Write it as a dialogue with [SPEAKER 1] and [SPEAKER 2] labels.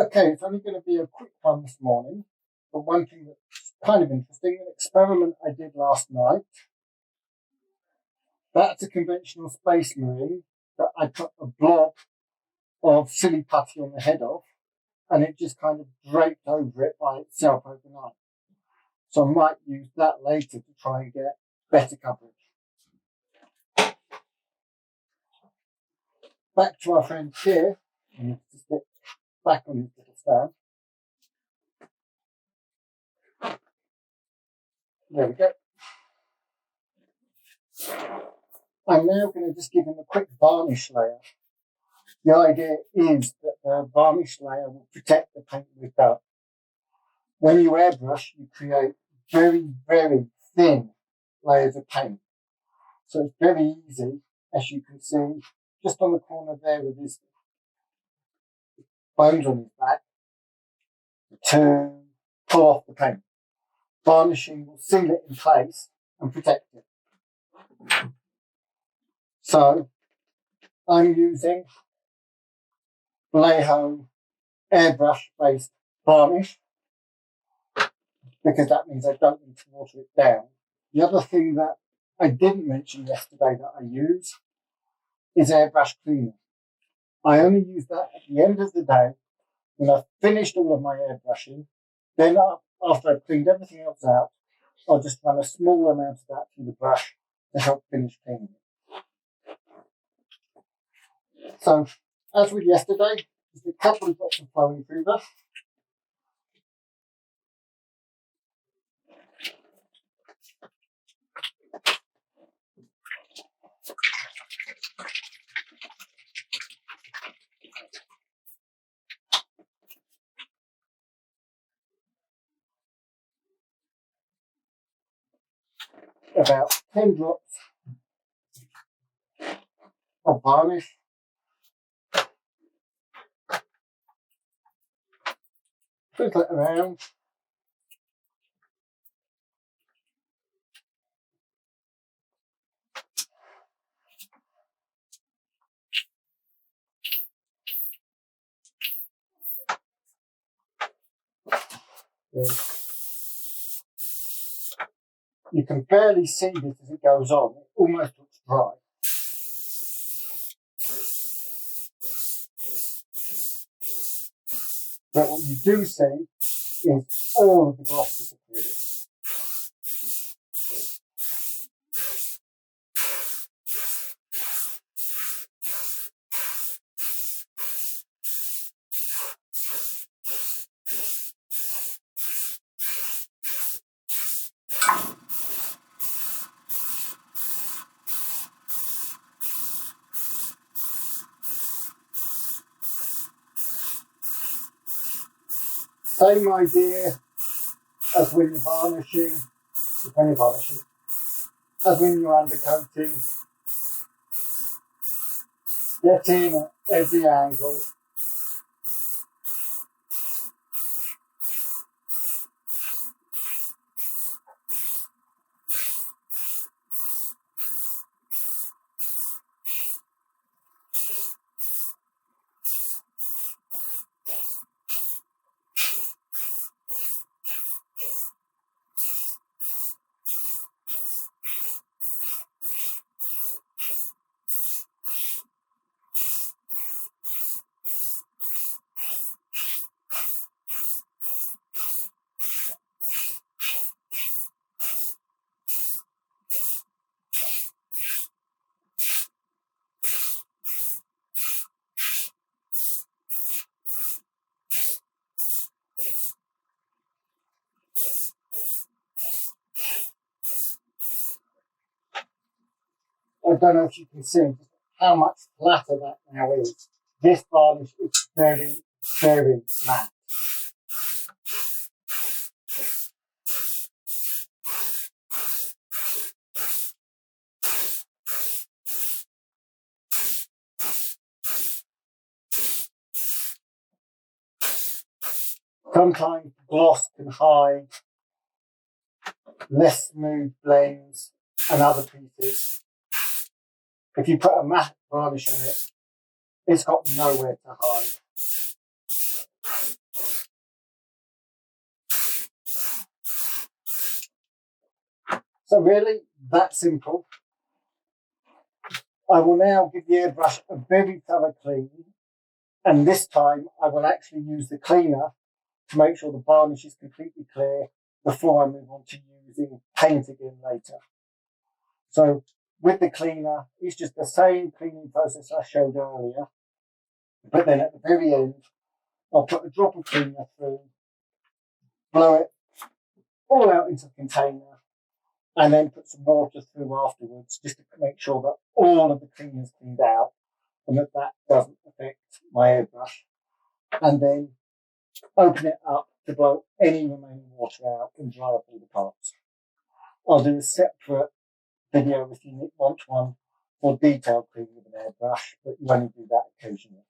[SPEAKER 1] Okay, it's only going to be a quick one this morning, but one thing that's kind of interesting, an experiment I did last night. That's a conventional space marine that I put a blob of silly putty on the head of, and it just kind of draped over it by itself overnight. So I might use that later to try and get better coverage. Back to our friend here, and just get back on his little stand. There we go. I'm now going to just give him a quick varnish layer. The idea is that the varnish layer will protect the paint we've done. When you airbrush, you create very, very thin layers of paint. So it's very easy, as you can see, just on the corner there with his bones on his back, to pull off the paint. Varnishing will seal it in place and protect it. So I'm using Vallejo airbrush based varnish because that means I don't need to water it down. The other thing that I didn't mention yesterday that I use is airbrush cleaner. I only use that at the end of the day when I've finished all of my airbrushing. Then after I've cleaned everything else out, I'll just run a small amount of that through the brush to help finish cleaning it. So, as with yesterday, just a couple of drops of flow improver. About 10 drops of varnish. Twizzle it around. You can barely see this as it goes on. It almost looks dry. But what you do see is all of the gloss disappearing. Same idea as when you're varnishing, as when you're undercoating. Get in at every angle. I don't know if you can see how much flatter that now is. This varnish is very, very matte. Sometimes gloss can hide less smooth blends and other pieces. If you put a matte varnish on it, it's got nowhere to hide. So really, that simple. I will now give the airbrush a very thorough clean, and this time I will actually use the cleaner to make sure the varnish is completely clear before I move on to using paint again later. So with the cleaner, it's just the same cleaning process I showed earlier, but then at the very end, I'll put a drop of cleaner through, blow it all out into the container, and then put some water through afterwards just to make sure that all of the cleaner is cleaned out and that doesn't affect my airbrush. And then open it up to blow any remaining water out and dry up all the parts. I'll do a separate video if you want one for detailed cleaning with an airbrush, but you only do that occasionally.